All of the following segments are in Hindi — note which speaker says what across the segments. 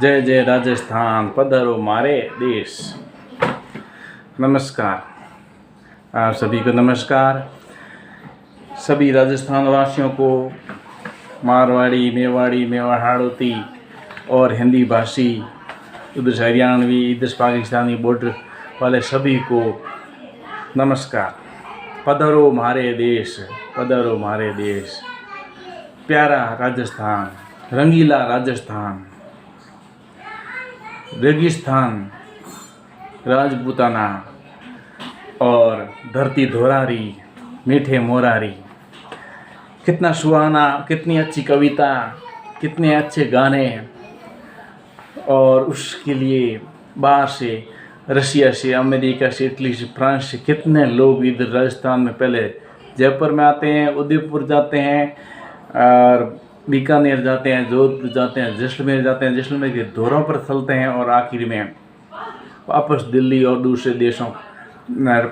Speaker 1: जय जय राजस्थान, पधारो मारे देश। नमस्कार, आप सभी को नमस्कार। सभी राजस्थान वासियों को, मारवाड़ी, मेवाड़ी, मेवाड़ हाड़ौती और हिंदी भाषी, उधर हरियाणवी, इधर पाकिस्तानी बॉर्डर वाले सभी को नमस्कार। पधारो मारे देश, पधारो मारे देश। प्यारा राजस्थान, रंगीला राजस्थान, रेगिस्तान, राजपूताना और धरती धोरारी, मीठे मोरारी। कितना सुहाना, कितनी अच्छी कविता, कितने अच्छे गाने। और उसके लिए बाहर से, रशिया से, अमेरिका से, इटली से, फ्रांस से कितने लोग इधर राजस्थान में पहले जयपुर में आते हैं, उदयपुर जाते हैं और बीकानेर जाते हैं, जोधपुर जाते हैं, जैसलमेर जाते हैं, जैसलमेर के दौरों पर चलते हैं और आखिर में वापस दिल्ली और दूसरे देशों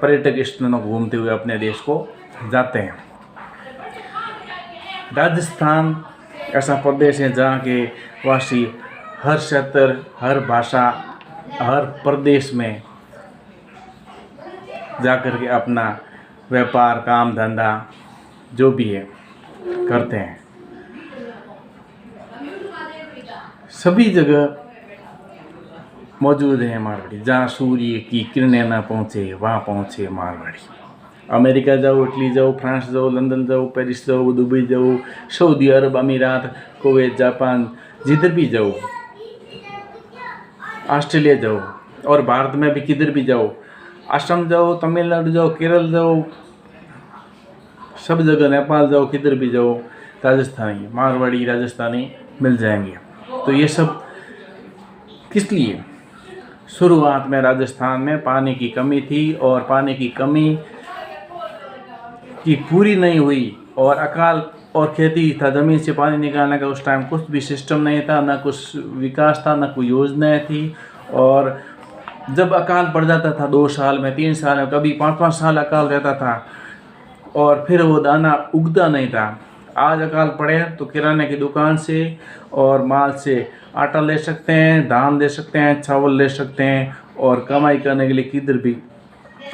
Speaker 1: पर्यटक स्थलों को घूमते हुए अपने देश को जाते हैं। राजस्थान ऐसा प्रदेश है जहाँ के वासी हर क्षेत्र, हर भाषा, हर प्रदेश में जाकर के अपना व्यापार, काम धंधा जो भी है करते हैं। सभी जगह मौजूद है मारवाड़ी। जहाँ सूर्य की किरणें ना पहुँचे वहाँ पहुँचे मारवाड़ी। अमेरिका जाओ, इटली जाओ, फ्रांस जाओ, लंदन जाओ, पेरिस जाओ, दुबई जाओ, सऊदी अरब, अमीरात, कुवैत, जापान, जिधर भी जाओ, ऑस्ट्रेलिया जाओ और भारत में भी किधर भी जाओ, असम जाओ, तमिलनाडु जाओ, केरल जाओ, सब जगह, नेपाल जाओ, किधर भी जाओ, राजस्थानी, मारवाड़ी, राजस्थानी मिल जाएंगे। तो ये सब किस लिए? शुरुआत में राजस्थान में पानी की कमी थी और पानी की कमी की पूरी नहीं हुई और अकाल और खेती था। ज़मीन से पानी निकालने का उस टाइम कुछ भी सिस्टम नहीं था, ना कुछ विकास था, ना कोई योजनाएं थी। और जब अकाल पड़ जाता था 2 साल में, 3 साल में, कभी 5-5 साल अकाल रहता था और फिर वो दाना उगता नहीं था। आज अकाल पड़े तो किराने की दुकान से और माल से आटा ले सकते हैं, धान ले सकते हैं, चावल ले सकते हैं और कमाई करने के लिए किधर भी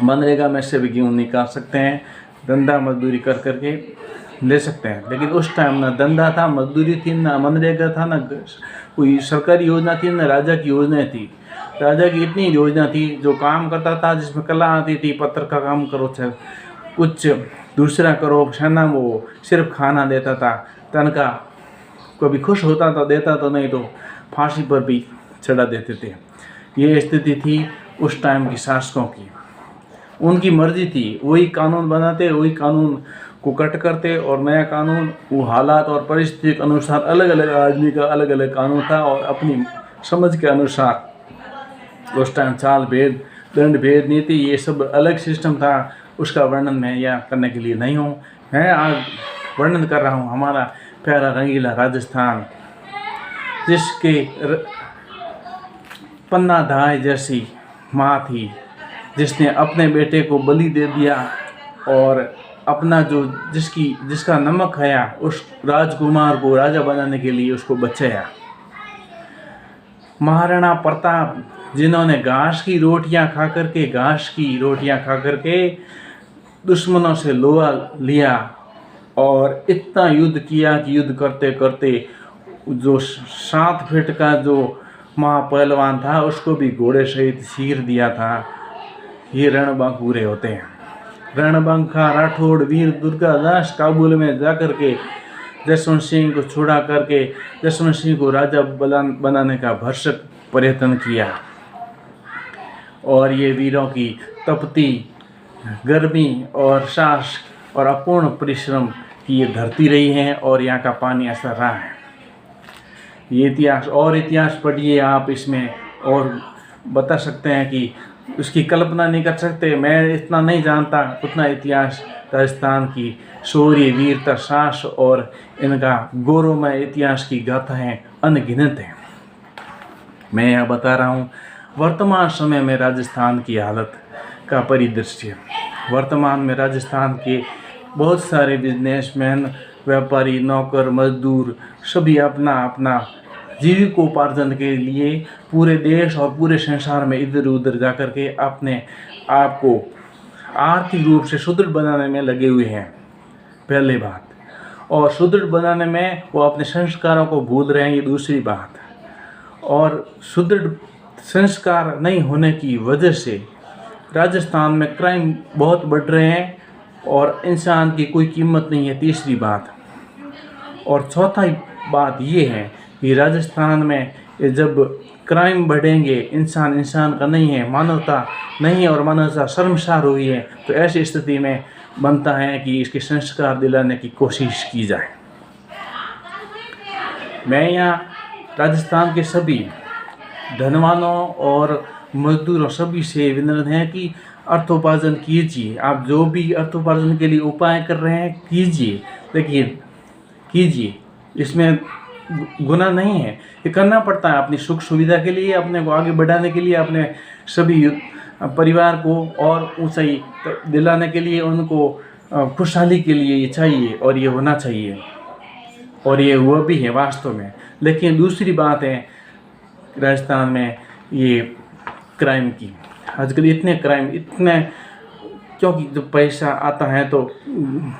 Speaker 1: मनरेगा में से भी गेहूँ निकाल सकते हैं, धंधा मजदूरी कर करके ले सकते हैं। लेकिन उस टाइम ना धंधा था, मजदूरी थी, ना मनरेगा था, ना कोई सरकारी योजना थी, ना राजा की योजना थी। राजा की इतनी योजना थी जो काम करता था, जिसमें कला आती थी, पत्थर का काम करो, कुछ दूसरा करो, सेना वो सिर्फ खाना देता था, तनख्वाह कभी खुश होता था देता तो, नहीं तो फांसी पर भी चढ़ा देते थे। ये स्थिति थी उस टाइम की शासकों की। उनकी मर्जी थी, वही कानून बनाते, वही कानून को कट करते और नया कानून वो हालात और परिस्थिति के अनुसार अलग अलग आदमी का अलग अलग कानून था और अपनी समझ के अनुसार उस टाइम चाल भेद, दंड भेद, नीति, ये सब अलग सिस्टम था। उसका वर्णन मैं यहाँ करने के लिए नहीं हूँ। मैं आज वर्णन कर रहा हूँ हमारा प्यारा रंगीला राजस्थान, जिसके पन्ना धाय जैसी माँ थी, जिसने अपने बेटे को बलि दे दिया और अपना जो जिसका नमक खाया उस राजकुमार को राजा बनाने के लिए उसको बचाया। महाराणा प्रताप, जिन्होंने घास की रोटियां खा करके दुश्मनों से लोहा लिया और इतना युद्ध किया कि युद्ध करते करते जो 7 फीट का जो महापहलवान था उसको भी घोड़े सहित चीर दिया था। ये रणबांकुरे होते हैं। रणबंका राठौड़, वीर दुर्गादास काबुल में जाकर के जसवंत सिंह को छुड़ा करके जसवंत सिंह को राजा बनाने का भरसक प्रयत्न किया। और ये वीरों की तपती गर्मी और साहस और अपूर्ण परिश्रम की ये धरती रही है और यहाँ का पानी ऐसा रहा है। ये इतिहास पढ़िए आप, इसमें और बता सकते हैं कि उसकी कल्पना नहीं कर सकते। मैं इतना नहीं जानता उतना इतिहास राजस्थान की शौर्य, वीरता, साहस और इनका गौरवमय इतिहास की गाथाएं अनगिनत हैं। मैं यहाँ बता रहा हूँ वर्तमान समय में राजस्थान की हालत का परिदृश्य। वर्तमान में राजस्थान के बहुत सारे बिजनेसमैन, व्यापारी, नौकर, मजदूर सभी अपना अपना जीविकोपार्जन के लिए पूरे देश और पूरे संसार में इधर उधर जा कर के अपने आप को आर्थिक रूप से सुदृढ़ बनाने में लगे हुए हैं, पहली बात। और सुदृढ़ बनाने में वो अपने संस्कारों को भूल रहे हैं, ये दूसरी बात। और सुदृढ़ संस्कार नहीं होने की वजह से राजस्थान में क्राइम बहुत बढ़ रहे हैं और इंसान की कोई कीमत नहीं है, तीसरी बात। और चौथा बात ये है कि राजस्थान में जब क्राइम बढ़ेंगे, इंसान का नहीं है, मानवता नहीं है और मानवता शर्मसार हुई है, तो ऐसी स्थिति में बनता है कि इसके संस्कार दिलाने की कोशिश की जाए। मैं यहाँ राजस्थान के सभी धनवानों और मजदूरों सभी से विनम्र है कि अर्थोपार्जन कीजिए। आप जो भी अर्थोपार्जन के लिए उपाय कर रहे हैं कीजिए, लेकिन कीजिए, इसमें गुनाह नहीं है। ये करना पड़ता है अपनी सुख सुविधा के लिए, अपने को आगे बढ़ाने के लिए, अपने सभी परिवार को और ऊंचाई दिलाने के लिए, उनको खुशहाली के लिए ये चाहिए और ये होना चाहिए, और ये हुआ भी है वास्तव में। लेकिन दूसरी बात है राजस्थान में ये क्राइम की, आजकल इतने क्राइम, इतने, क्योंकि जब पैसा आता है तो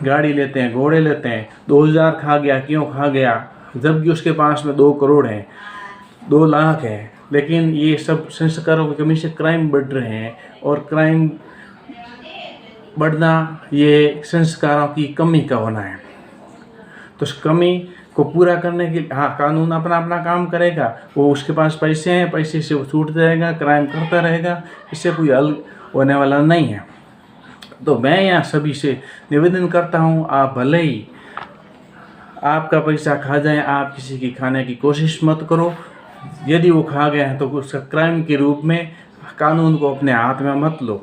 Speaker 1: गाड़ी लेते हैं, घोड़े लेते हैं, 2000 खा गया, क्यों खा गया, जबकि उसके पास में 2 करोड़ है, 2 लाख है। लेकिन ये सब संस्कारों की कमी से क्राइम बढ़ रहे हैं, और क्राइम बढ़ना ये संस्कारों की कमी का होना है। तो उस कमी को पूरा करने के लिए हाँ, कानून अपना अपना काम करेगा, वो उसके पास पैसे हैं, पैसे से वो छूट जाएगा, क्राइम करता रहेगा, इससे कोई हल होने वाला नहीं है। तो मैं यहाँ सभी से निवेदन करता हूँ, आप भले ही आपका पैसा खा जाए, आप किसी की खाने की कोशिश मत करो। यदि वो खा गए हैं तो उसका क्राइम के रूप में कानून को अपने हाथ में मत लो,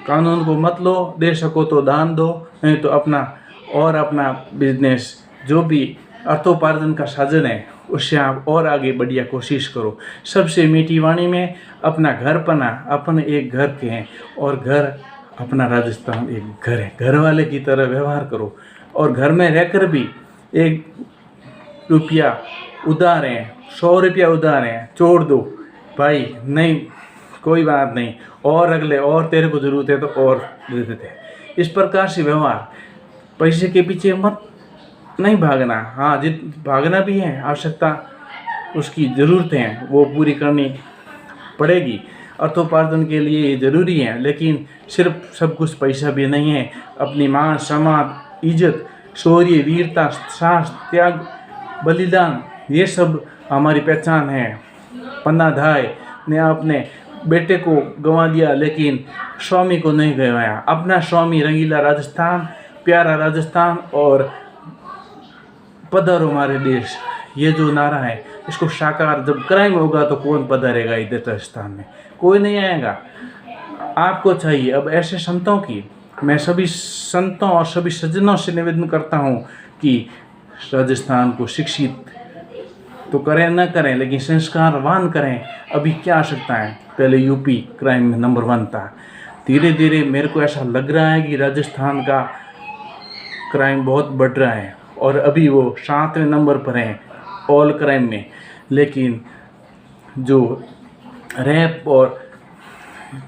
Speaker 1: कानून को मत लो। दे सको तो दान दो, नहीं तो अपना बिजनेस, जो भी अर्थोपार्जन का साधन है, उससे आप और आगे बढ़िया कोशिश करो। सबसे मीठी वाणी में अपना घर पना, अपन एक घर के हैं, और घर अपना राजस्थान एक घर है, घर वाले की तरह व्यवहार करो। और घर में रहकर भी 1 रुपया उधार है, 100 रुपया उधार है, छोड़ दो भाई, नहीं कोई बात नहीं, और अगले और तेरे को ज़रूरत है तो और दे देते हैं। इस प्रकार से व्यवहार, पैसे के पीछे मत नहीं भागना। हाँ, भागना भी है, आवश्यकता उसकी ज़रूरतें हैं वो पूरी करनी पड़ेगी, अर्थोपार्जन के लिए ये ज़रूरी है। लेकिन सिर्फ सब कुछ पैसा भी नहीं है, अपनी मान सम्मान, इज्जत, शौर्य, वीरता, साहस, त्याग, बलिदान, ये सब हमारी पहचान है। पन्ना धाय ने अपने बेटे को गंवा दिया, लेकिन स्वामी को नहीं गंवाया। अपना स्वामी रंगीला राजस्थान, प्यारा राजस्थान और पधारो हमारे देश, ये जो नारा है, इसको साकार, जब क्राइम होगा तो कौन पधारेगा इधर राजस्थान में? कोई नहीं आएगा। आपको चाहिए अब ऐसे संतों की, मैं सभी संतों और सभी सज्जनों से निवेदन करता हूँ कि राजस्थान को शिक्षित तो करें न करें, लेकिन संस्कारवान करें। अभी क्या आवश्यकता है, पहले यूपी क्राइम में नंबर 1 था, धीरे धीरे मेरे को ऐसा लग रहा है कि राजस्थान का क्राइम बहुत बढ़ रहा है, और अभी वो 7वें नंबर पर हैं ऑल क्राइम में। लेकिन जो रेप और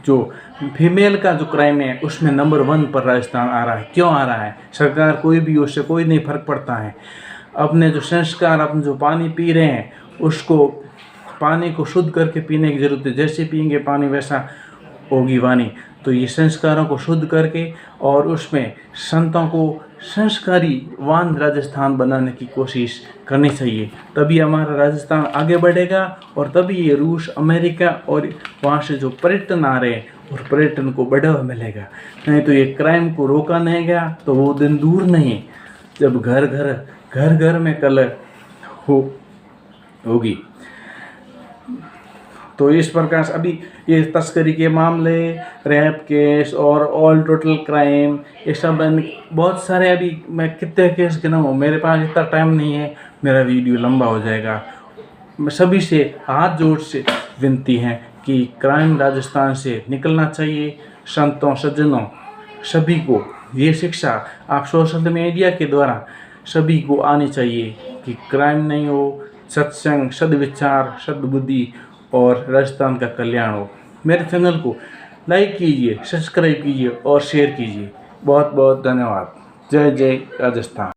Speaker 1: जो फीमेल का जो क्राइम है, उसमें नंबर 1 पर राजस्थान आ रहा है। क्यों आ रहा है? सरकार कोई भी, उससे कोई नहीं फर्क पड़ता है। अपने जो संस्कार, अपने जो पानी पी रहे हैं, उसको पानी को शुद्ध करके पीने की ज़रूरत है। जैसे पिएंगे पानी वैसा होगी वाणी। तो ये संस्कारों को शुद्ध करके और उसमें संतों को संस्कारीवान राजस्थान बनाने की कोशिश करनी चाहिए, तभी हमारा राजस्थान आगे बढ़ेगा। और तभी ये रूस, अमेरिका और वहाँ से जो पर्यटन आ रहे हैं, और पर्यटन को बढ़ावा मिलेगा। नहीं तो ये क्राइम को रोका नहीं गया तो वो दिन दूर नहीं जब घर घर में कलह होगी। तो इस प्रकार से अभी ये तस्करी के मामले, रेप केस और ऑल टोटल क्राइम, ये सब बहुत सारे, अभी मैं कितने केस गिनाऊँ, मेरे पास इतना टाइम नहीं है, मेरा वीडियो लंबा हो जाएगा। मैं सभी से हाथ जोड़ से विनती है कि क्राइम राजस्थान से निकलना चाहिए। संतों, सज्जनों, सभी को ये शिक्षा आप सोशल मीडिया के द्वारा सभी को आनी चाहिए कि क्राइम नहीं हो, सत्संग, सद्विचार, सद्बुद्धि और राजस्थान का कल्याण हो। मेरे चैनल को लाइक कीजिए, सब्सक्राइब कीजिए और शेयर कीजिए। बहुत बहुत धन्यवाद। जय जय राजस्थान।